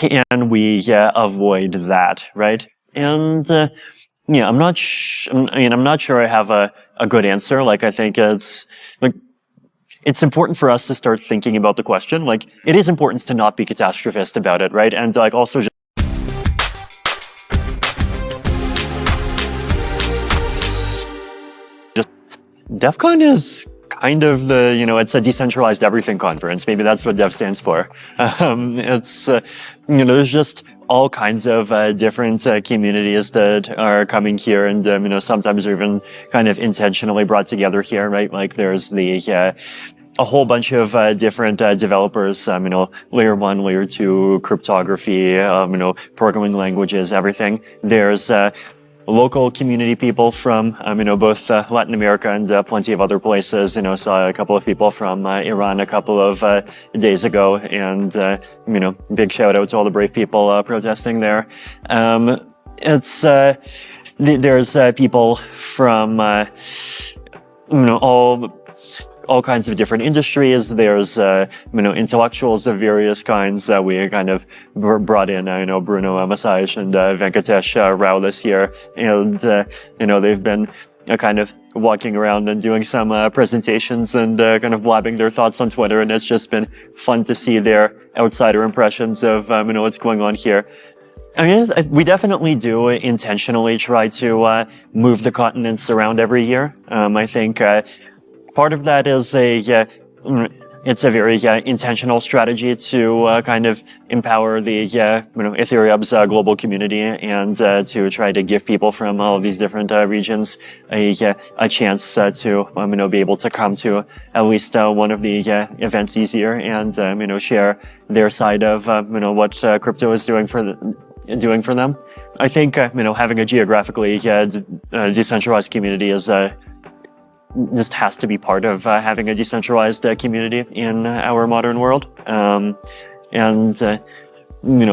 can we avoid that, right? And I'm not sure I have a good answer. Like, I think it's important for us to start thinking about the question. Like, it is important to not be catastrophist about it, right? And like also just Devcon is kind of the, it's a decentralized everything conference. Maybe that's what Dev stands for. There's just all kinds of different communities that are coming here, and sometimes they're even kind of intentionally brought together here, right? Like there's a whole bunch of different developers, layer 1, layer 2, cryptography, programming languages, everything. There's local community people from, both Latin America and plenty of other places. Saw a couple of people from Iran a couple of days ago, and big shout out to all the brave people protesting there. There's people from all kinds of different industries. There's intellectuals of various kinds. We kind of brought in Bruno Masaj and Venkatesh Rao this year, and they've been kind of walking around and doing some presentations and kind of blabbing their thoughts on Twitter, and it's just been fun to see their outsider impressions of what's going on here. I mean, we definitely do intentionally try to move the continents around every year. I think part of that is it's a very intentional strategy to kind of empower the Ethereum's global community, and to try to give people from all of these different regions a chance to be able to come to at least one of the events easier, and share their side of what crypto is doing for them. I think having a geographically decentralized community is just has to be part of having a decentralized community in our modern world. We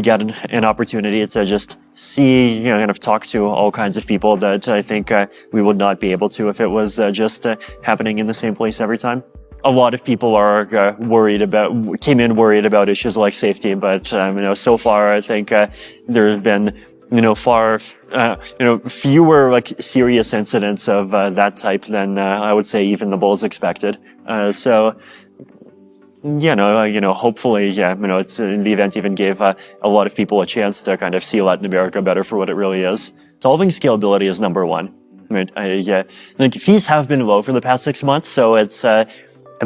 get an opportunity to just see, kind of talk to all kinds of people that I think we would not be able to if it was just happening in the same place every time. A lot of people are came in worried about issues like safety, but so far I think there have been fewer like serious incidents of that type than I would say even the bulls expected. Hopefully, it's the event even gave a lot of people a chance to kind of see Latin America better for what it really is. Solving scalability is number one. Right? Like fees have been low for the past 6 months, so it's a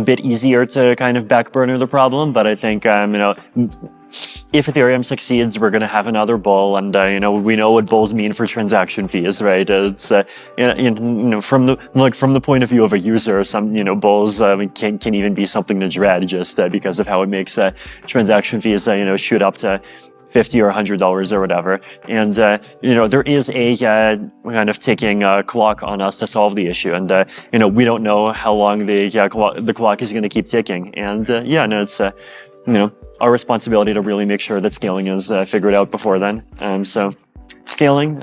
bit easier to kind of back burner the problem. But I think if Ethereum succeeds, we're going to have another bull, and we know what bulls mean for transaction fees, right? It's from the point of view of a user, some bulls can even be something to dread just because of how it makes transaction fees shoot up to $50 or $100 or whatever. And there is a kind of ticking clock on us to solve the issue, and we don't know how long the clock is going to keep ticking. And it's our responsibility to really make sure that scaling is figured out before then. So scaling,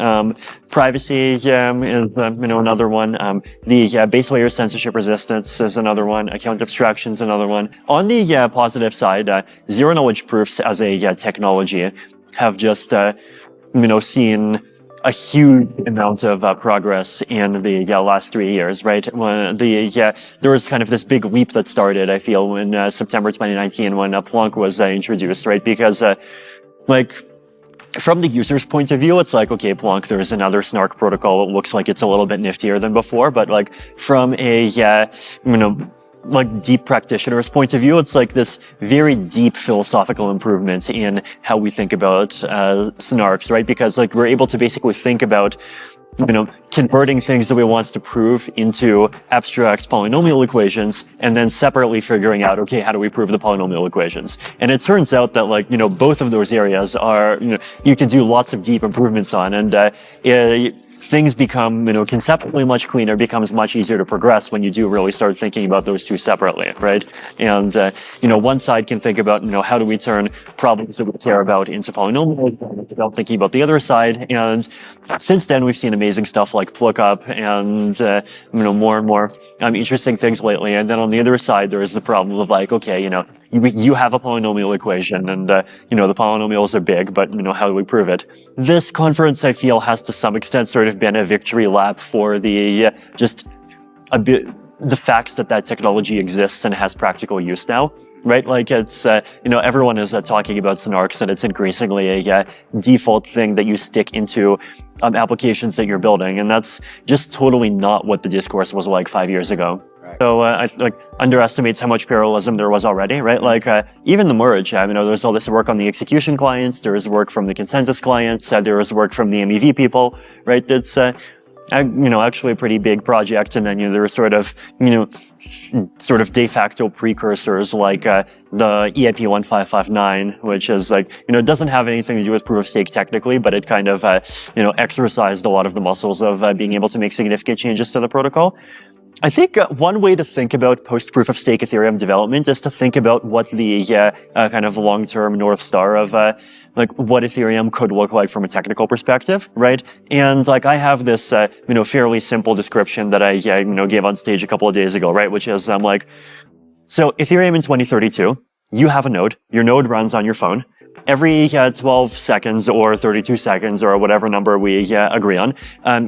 privacy is another one. The base layer censorship resistance is another one. Account abstraction is another one. On the positive side, zero knowledge proofs as a technology have just seen a huge amount of progress in the last 3 years, right? There was kind of this big leap that started, I feel, in September 2019 when Plonk was introduced, right? Because from the user's point of view, it's like, okay, Plonk, there's another snark protocol. It looks like it's a little bit niftier than before, but like from a deep practitioner's point of view, it's like this very deep philosophical improvement in how we think about snarks, right? Because like we're able to basically think about converting things that we want to prove into abstract polynomial equations, and then separately figuring out, okay, how do we prove the polynomial equations? And it turns out that both of those areas are, you can do lots of deep improvements on, and things become, conceptually much cleaner, becomes much easier to progress when you do really start thinking about those two separately, right? And, one side can think about, how do we turn problems that we care about into polynomials, without thinking about the other side. And since then, we've seen amazing stuff like Lookup and, more and more interesting things lately. And then on the other side, there is the problem of like, okay, you have a polynomial equation, and the polynomials are big, but how do we prove it? This conference, I feel, has to some extent sort of been a victory lap for the the facts that technology exists and has practical use now. Right, like it's everyone is talking about snarks, and it's increasingly a default thing that you stick into applications that you're building, and that's just totally not what the discourse was like 5 years ago. Right. So I underestimates how much parallelism there was already. Right, like even the merge. There's all this work on the execution clients. There is work from the consensus clients. There is work from the MEV people. Right, it's actually a pretty big project, and then there are sort of de facto precursors like the EIP 1559, which is it doesn't have anything to do with proof of stake technically, but it kind of exercised a lot of the muscles of being able to make significant changes to the protocol. I think one way to think about post-proof of stake Ethereum development is to think about what the kind of long-term North Star of what Ethereum could look like from a technical perspective, right? And I have this fairly simple description that I gave on stage a couple of days ago, right? Which is so Ethereum in 2032, you have a node. Your node runs on your phone. Every 12 seconds or 32 seconds or whatever number we agree on,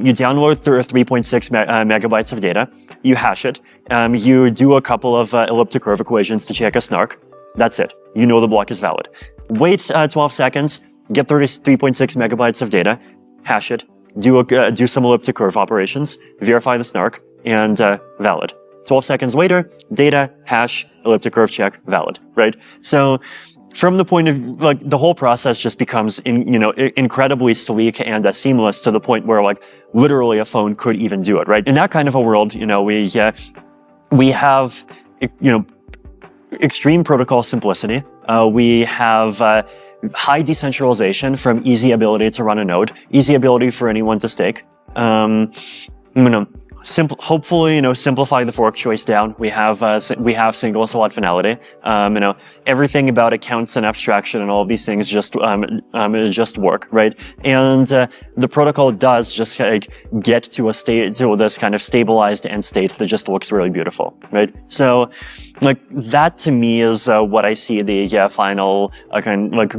you download 3.6 megabytes of data, you hash it, you do a couple of elliptic curve equations to check a snark. That's it. You know the block is valid. Wait 12 seconds, get 3.6 megabytes of data, hash it, do some elliptic curve operations, verify the snark, and valid. 12 seconds later, data, hash, elliptic curve check, valid, right? So from the point of the whole process just becomes incredibly sleek and seamless to the point where literally a phone could even do it, right? In that kind of a world, we have extreme protocol simplicity. We have high decentralization from easy ability to run a node, easy ability for anyone to stake. Hopefully, simplify the fork choice down. We have single slot finality. Everything about accounts and abstraction and all of these things just work, right? And the protocol does just get to this kind of stabilized end state that just looks really beautiful, right? So, that to me is what I see the final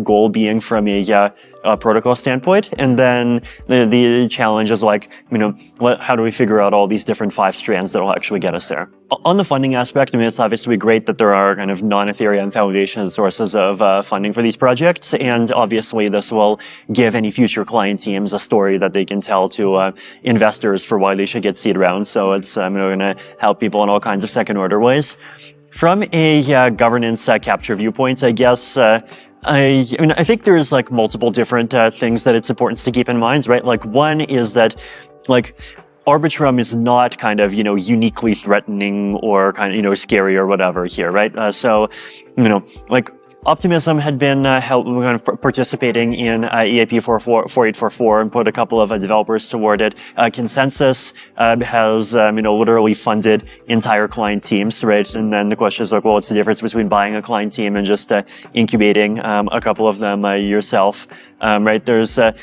goal being from a protocol standpoint. And then the challenge is how do we figure out all these different 5 strands that will actually get us there? On the funding aspect, it's obviously great that there are kind of non-Ethereum foundation sources of funding for these projects, and obviously this will give any future client teams a story that they can tell to investors for why they should get seed rounds. So it's going to help people in all kinds of second-order ways. From a governance capture viewpoint, I guess I think there's multiple different things that it's important to keep in mind, right? One is that Arbitrum is not kind of uniquely threatening or kind of scary or whatever here, right? So Optimism had been participating in EIP 4844 and put a couple of developers toward it. Consensus has literally funded entire client teams, right? And then the question is what's the difference between buying a client team and just incubating a couple of them yourself, right? There's a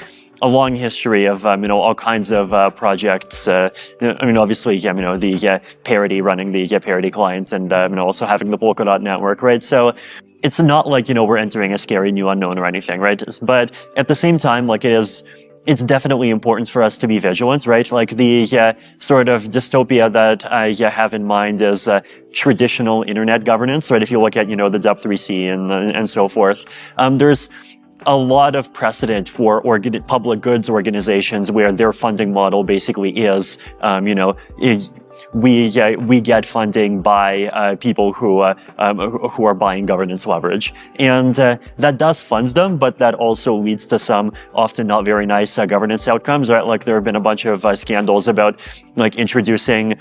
long history of all kinds of projects. Obviously, the Parity running the Parity client, and also having the Polkadot network, right? So it's not we're entering a scary new unknown or anything, right? But at the same time, it's definitely important for us to be vigilant, right? The sort of dystopia that I have in mind is traditional internet governance, right? If you look at the Dep3C and so forth, there's a lot of precedent for public goods organizations where their funding model basically is, we get funding by people who are buying governance leverage, and that does fund them, but that also leads to some often not very nice governance outcomes. Right? There have been a bunch of scandals about introducing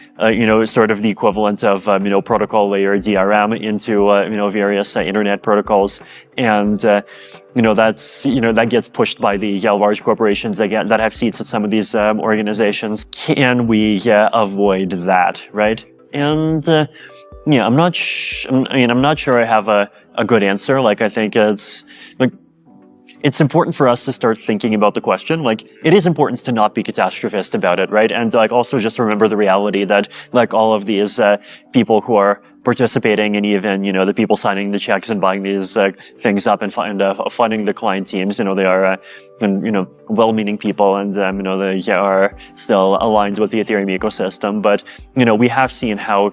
sort of the equivalent of protocol layer DRM into various internet protocols, and that gets pushed by the large corporations again that have seats at some of these organizations. Can we avoid that, right? And I'm not sure I have a good answer. I think it's important for us to start thinking about the question. It is important to not be catastrophist about it, right? And also just remember the reality that all of these people who are participating in even, the people signing the checks and buying these things up and funding the client teams. They are, well-meaning people, and they are still aligned with the Ethereum ecosystem. But we have seen how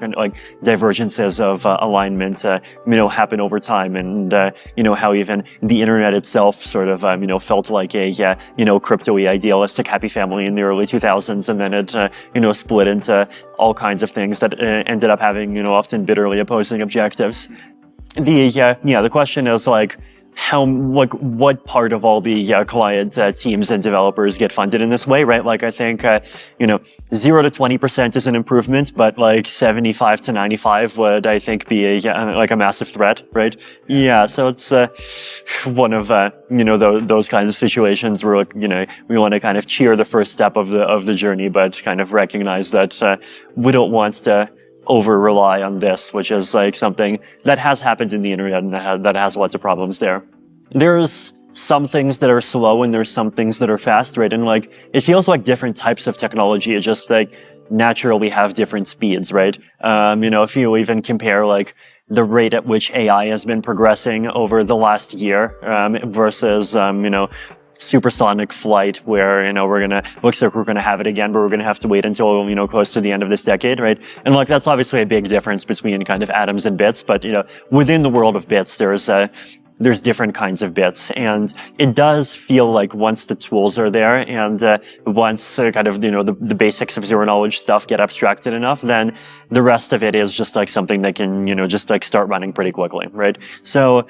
divergences of alignment happen over time, and how even the internet itself sort of felt like a crypto-y idealistic happy family in the early 2000s, and then it split into all kinds of things that ended up having often bitterly opposing objectives. The question is what part of all the client teams and developers get funded in this way, right? I think 0 to 20% is an improvement, but 75 to 95 would, I think, be a massive threat, right? Yeah, so it's one of those kinds of situations where we want to kind of cheer the first step of the journey, but kind of recognize that we don't want to over-rely on this, which is something that has happened in the internet and that has lots of problems there. There's some things that are slow and there's some things that are fast, right? And it feels like different types of technology are just naturally have different speeds, right? If you even compare the rate at which AI has been progressing over the last year versus supersonic flight, where looks like we're gonna have it again, but we're gonna have to wait until close to the end of this decade, right? And that's obviously a big difference between kind of atoms and bits, but within the world of bits, there's different kinds of bits, and it does feel like once the tools are there and once kind of the basics of zero knowledge stuff get abstracted enough, then the rest of it is just something that can just start running pretty quickly, right? So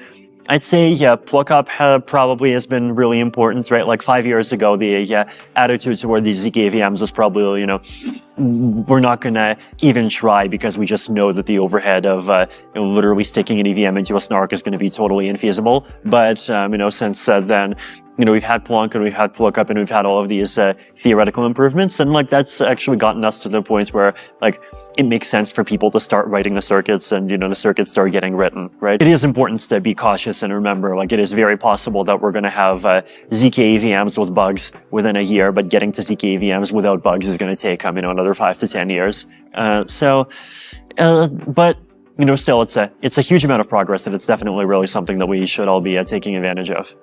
I'd say, pluck up probably has been really important, right? 5 years ago, the attitude toward these ZK VMs is probably, we're not gonna even try because we just know that the overhead of literally sticking an EVM into a snark is gonna be totally infeasible. But, since then, we've had Plonk and we've had Plookup and we've had all of these theoretical improvements, and that's actually gotten us to the point where it makes sense for people to start writing the circuits, and the circuits start getting written, right? It is important to be cautious and remember it is very possible that we're going to have ZK EVMs with bugs within a year, but getting to ZK EVMs without bugs is going to take another 5 to 10 years. But still, it's a huge amount of progress, and it's definitely really something that we should all be taking advantage of.